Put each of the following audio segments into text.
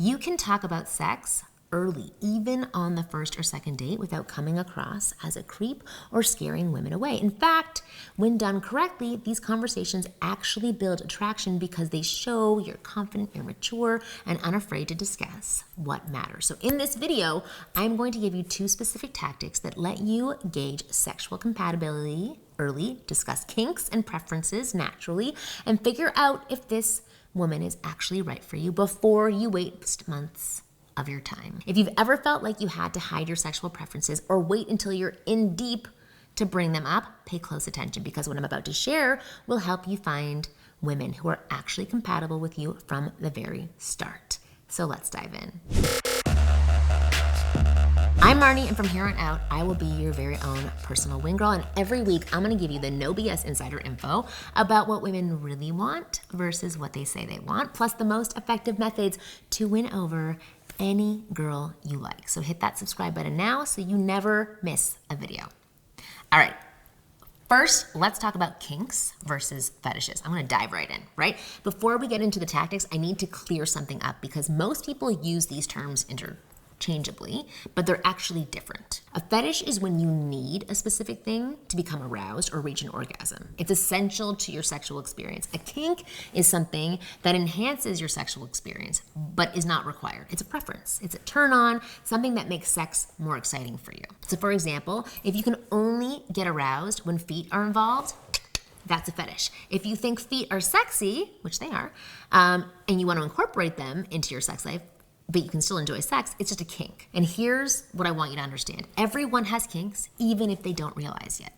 You can talk about sex early, even on the first or second date, without coming across as a creep or scaring women away. In fact, when done correctly, these conversations actually build attraction because they show you're confident, you're mature, and unafraid to discuss what matters. So in this video, I'm going to give you 2 specific tactics that let you gauge sexual compatibility early, discuss kinks and preferences naturally, and figure out if this woman is actually right for you before you waste months of your time. If you've ever felt like you had to hide your sexual preferences or wait until you're in deep to bring them up, pay close attention, because what I'm about to share will help you find women who are actually compatible with you from the very start. So let's dive in. I'm Marnie, and from here on out, I will be your very own personal wing girl. And every week, I'm gonna give you the no BS insider info about what women really want versus what they say they want, plus the most effective methods to win over any girl you like. So hit that subscribe button now so you never miss a video. All right. First, let's talk about kinks versus fetishes. I'm gonna dive right in, right? Before we get into the tactics, I need to clear something up because most people use these terms interchangeably, but they're actually different. A fetish is when you need a specific thing to become aroused or reach an orgasm. It's essential to your sexual experience. A kink is something that enhances your sexual experience, but is not required. It's a preference. It's a turn on, something that makes sex more exciting for you. So for example, if you can only get aroused when feet are involved, that's a fetish. If you think feet are sexy, which they are, and you want to incorporate them into your sex life, but you can still enjoy sex, it's just a kink. And here's what I want you to understand. Everyone has kinks, even if they don't realize yet.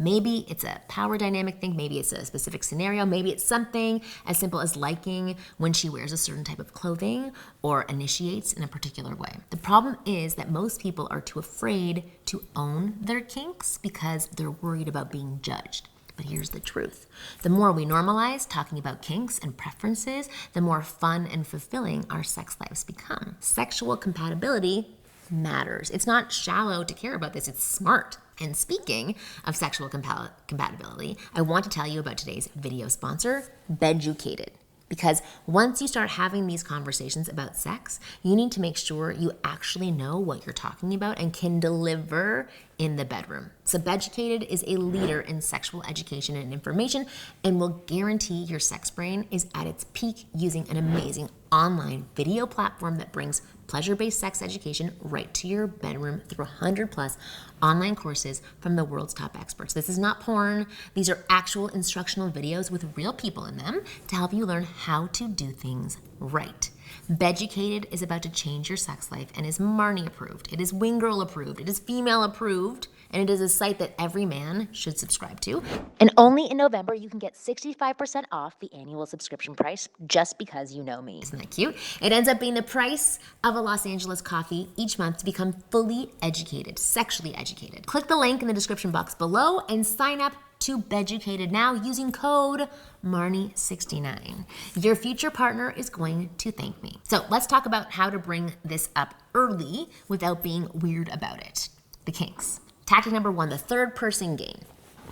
Maybe it's a power dynamic thing, maybe it's a specific scenario, maybe it's something as simple as liking when she wears a certain type of clothing or initiates in a particular way. The problem is that most people are too afraid to own their kinks because they're worried about being judged. But here's the truth. The more we normalize talking about kinks and preferences, the more fun and fulfilling our sex lives become. Sexual compatibility matters. It's not shallow to care about this, it's smart. And speaking of sexual compatibility, I want to tell you about today's video sponsor, Beducated. Because once you start having these conversations about sex, you need to make sure you actually know what you're talking about and can deliver in the bedroom. So Beducated is a leader in sexual education and information and will guarantee your sex brain is at its peak using an amazing online video platform that brings pleasure-based sex education right to your bedroom through 100+ online courses from the world's top experts. This is not porn. These are actual instructional videos with real people in them to help you learn how to do things right. Beducated is about to change your sex life and is Marnie approved. It is Wing Girl approved. It is female approved. And it is a site that every man should subscribe to. And only in November, you can get 65% off the annual subscription price just because you know me. Isn't that cute? It ends up being the price of a Los Angeles coffee each month to become fully educated, sexually educated. Click the link in the description box below and sign up to Beducated now using code Marnie69. Your future partner is going to thank me. So let's talk about how to bring this up early without being weird about it. The kinks. Tactic number 1, the third person game.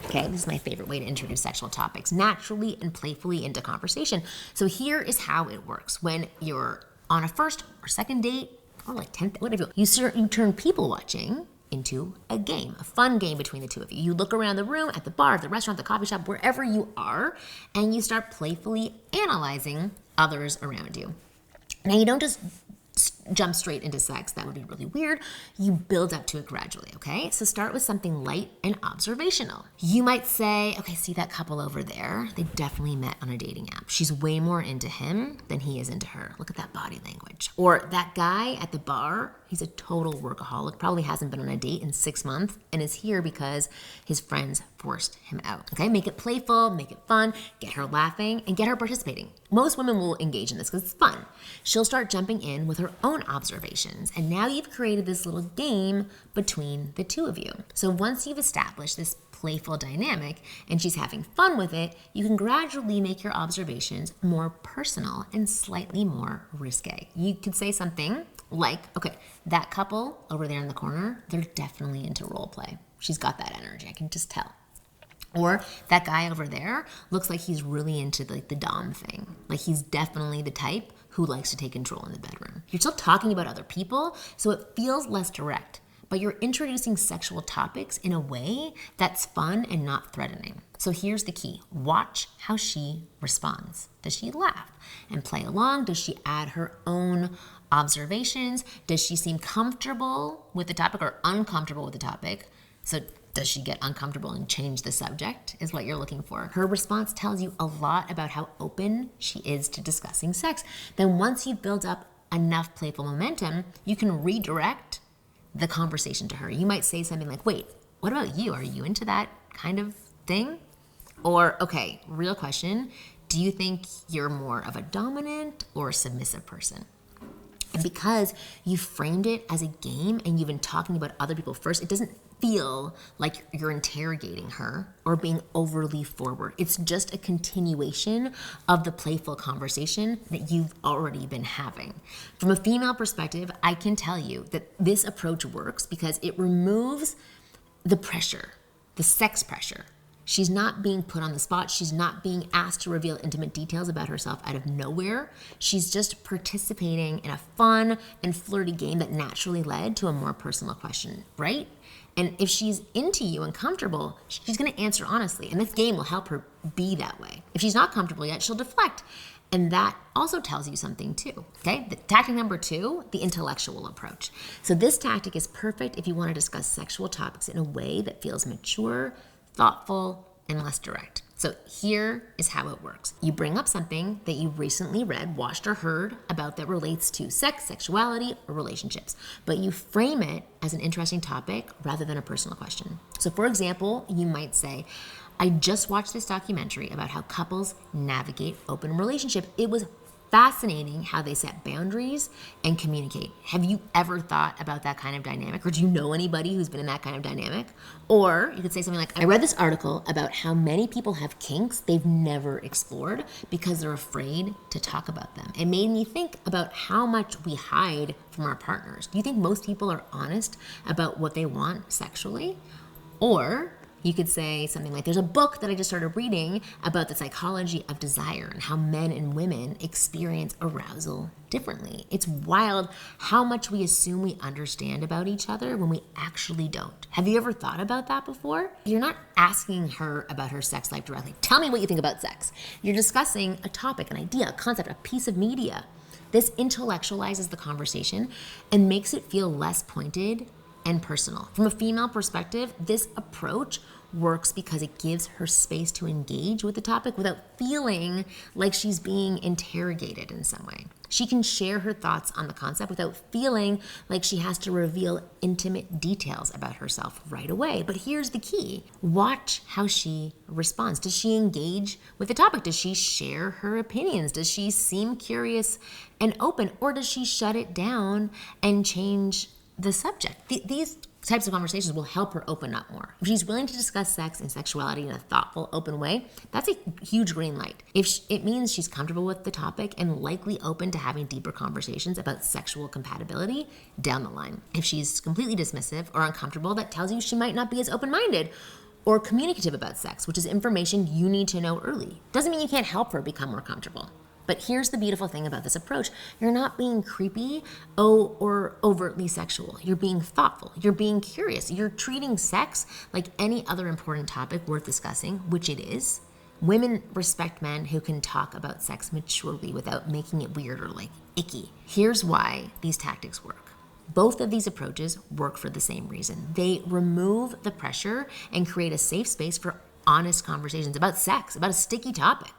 Okay, this is my favorite way to introduce sexual topics naturally and playfully into conversation. So here is how it works. When you're on a first or second date, or like 10th, whatever, you turn people watching into a game, a fun game between the two of you. You look around the room, at the bar, at the restaurant, the coffee shop, wherever you are, and you start playfully analyzing others around you. Now, you don't just jump straight into sex. That would be really weird. You build up to it gradually, okay? So start with something light and observational. You might say, okay, see that couple over there? They definitely met on a dating app. She's way more into him than he is into her. Look at that body language. Or that guy at the bar, he's a total workaholic, probably hasn't been on a date in 6 months and is here because his friends forced him out, okay? Make it playful, make it fun, get her laughing, and get her participating. Most women will engage in this because it's fun. She'll start jumping in with her own observations, and now you've created this little game between the two of you. So once you've established this playful dynamic and she's having fun with it, you can gradually make your observations more personal and slightly more risque. You could say something like, okay, that couple over there in the corner, they're definitely into role play. She's got that energy, I can just tell. Or that guy over there looks like he's really into like the dom thing. Like he's definitely the type who likes to take control in the bedroom. You're still talking about other people, so it feels less direct, but you're introducing sexual topics in a way that's fun and not threatening. So here's the key. Watch how she responds. Does she laugh and play along? Does she add her own observations? Does she seem comfortable with the topic or uncomfortable with the topic? So does she get uncomfortable and change the subject is what you're looking for. Her response tells you a lot about how open she is to discussing sex. Then once you've built up enough playful momentum, you can redirect the conversation to her. You might say something like, wait, what about you? Are you into that kind of thing? Or, okay, real question, do you think you're more of a dominant or a submissive person? And because you framed it as a game and you've been talking about other people first, it doesn't feel like you're interrogating her or being overly forward. It's just a continuation of the playful conversation that you've already been having. From a female perspective, I can tell you that this approach works because it removes the pressure, the sex pressure. She's not being put on the spot. She's not being asked to reveal intimate details about herself out of nowhere. She's just participating in a fun and flirty game that naturally led to a more personal question, right? And if she's into you and comfortable, she's going to answer honestly. And this game will help her be that way. If she's not comfortable yet, she'll deflect. And that also tells you something too, okay? The tactic number 2, the intellectual approach. So this tactic is perfect if you want to discuss sexual topics in a way that feels mature, thoughtful, and less direct. So here is how it works. You bring up something that you recently read, watched, or heard about that relates to sex, sexuality, or relationships, but you frame it as an interesting topic rather than a personal question. So for example, you might say, I just watched this documentary about how couples navigate open relationship. It was fascinating how they set boundaries and communicate. Have you ever thought about that kind of dynamic? Or do you know anybody who's been in that kind of dynamic? Or you could say something like, I read this article about how many people have kinks they've never explored because they're afraid to talk about them. It made me think about how much we hide from our partners. Do you think most people are honest about what they want sexually? Or you could say something like, there's a book that I just started reading about the psychology of desire and how men and women experience arousal differently. It's wild how much we assume we understand about each other when we actually don't. Have you ever thought about that before? You're not asking her about her sex life directly. Tell me what you think about sex. You're discussing a topic, an idea, a concept, a piece of media. This intellectualizes the conversation and makes it feel less pointed and personal. From a female perspective, this approach works because it gives her space to engage with the topic without feeling like she's being interrogated in some way. She can share her thoughts on the concept without feeling like she has to reveal intimate details about herself right away. But here's the key. Watch how she responds. Does she engage with the topic? Does she share her opinions? Does she seem curious and open? Or does she shut it down and change the subject? These types of conversations will help her open up more. If she's willing to discuss sex and sexuality in a thoughtful, open way, that's a huge green light. It means she's comfortable with the topic and likely open to having deeper conversations about sexual compatibility down the line. If she's completely dismissive or uncomfortable, that tells you she might not be as open-minded or communicative about sex, which is information you need to know early. Doesn't mean you can't help her become more comfortable. But here's the beautiful thing about this approach. You're not being creepy or overtly sexual. You're being thoughtful. You're being curious. You're treating sex like any other important topic worth discussing, which it is. Women respect men who can talk about sex maturely without making it weird or like icky. Here's why these tactics work. Both of these approaches work for the same reason. They remove the pressure and create a safe space for honest conversations about sex, about a sticky topic.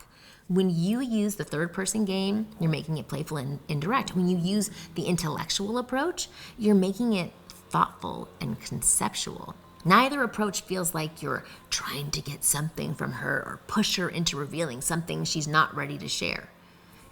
When you use the third person game, you're making it playful and indirect. When you use the intellectual approach, you're making it thoughtful and conceptual. Neither approach feels like you're trying to get something from her or push her into revealing something she's not ready to share.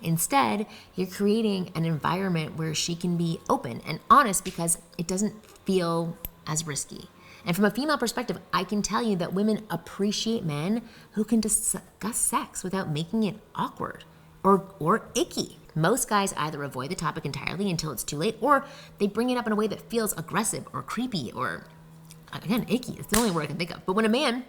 Instead, you're creating an environment where she can be open and honest because it doesn't feel as risky. And from a female perspective, I can tell you that women appreciate men who can discuss sex without making it awkward or icky. Most guys either avoid the topic entirely until it's too late, or they bring it up in a way that feels aggressive or creepy or, again, icky. It's the only word I can think of. But when a man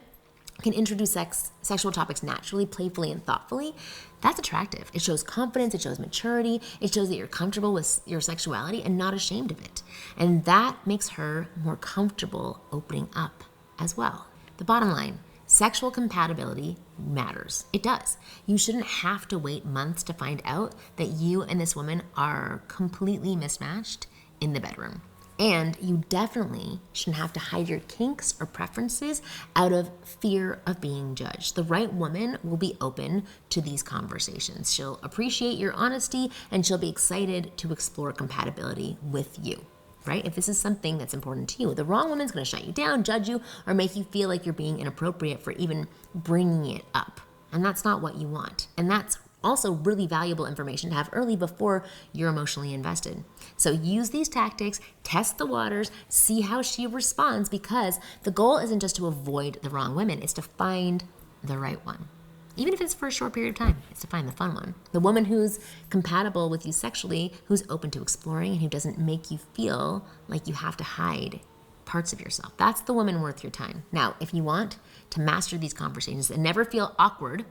can introduce sexual topics naturally, playfully, and thoughtfully, that's attractive. It shows confidence, it shows maturity, it shows that you're comfortable with your sexuality and not ashamed of it. And that makes her more comfortable opening up as well. The bottom line, sexual compatibility matters. It does. You shouldn't have to wait months to find out that you and this woman are completely mismatched in the bedroom. And you definitely shouldn't have to hide your kinks or preferences out of fear of being judged. The right woman will be open to these conversations. She'll appreciate your honesty and she'll be excited to explore compatibility with you, right? If this is something that's important to you. The wrong woman's gonna shut you down, judge you, or make you feel like you're being inappropriate for even bringing it up. And that's not what you want. And that's also really valuable information to have early before you're emotionally invested. So use these tactics, test the waters, see how she responds, because the goal isn't just to avoid the wrong women, it's to find the right one. Even if it's for a short period of time, it's to find the fun one. The woman who's compatible with you sexually, who's open to exploring, and who doesn't make you feel like you have to hide parts of yourself. That's the woman worth your time. Now, if you want to master these conversations and never feel awkward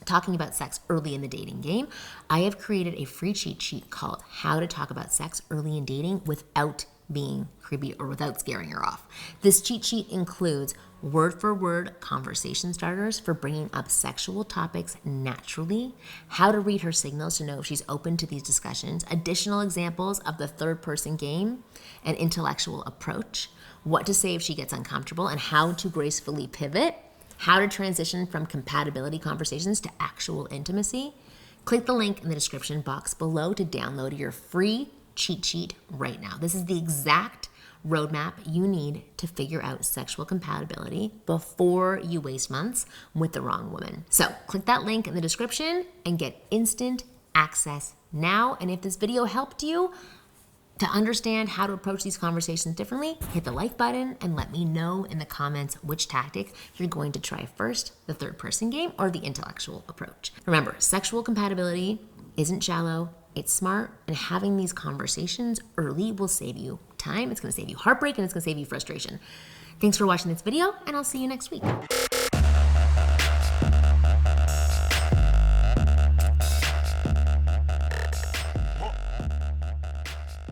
talking about sex early in the dating game, I have created a free cheat sheet called How to Talk About Sex Early in Dating Without Being Creepy or Without Scaring Her Off. This cheat sheet includes word-for-word conversation starters for bringing up sexual topics naturally, how to read her signals to know if she's open to these discussions, additional examples of the third-person game and intellectual approach, what to say if she gets uncomfortable, and how to gracefully pivot, how to transition from compatibility conversations to actual intimacy. Click the link in the description box below to download your free cheat sheet right now. This is the exact roadmap you need to figure out sexual compatibility before you waste months with the wrong woman. So click that link in the description and get instant access now. And if this video helped you to understand how to approach these conversations differently, hit the like button and let me know in the comments which tactic you're going to try first, the third person game or the intellectual approach. Remember, sexual compatibility isn't shallow, it's smart, and having these conversations early will save you time, it's gonna save you heartbreak, and it's gonna save you frustration. Thanks for watching this video, and I'll see you next week.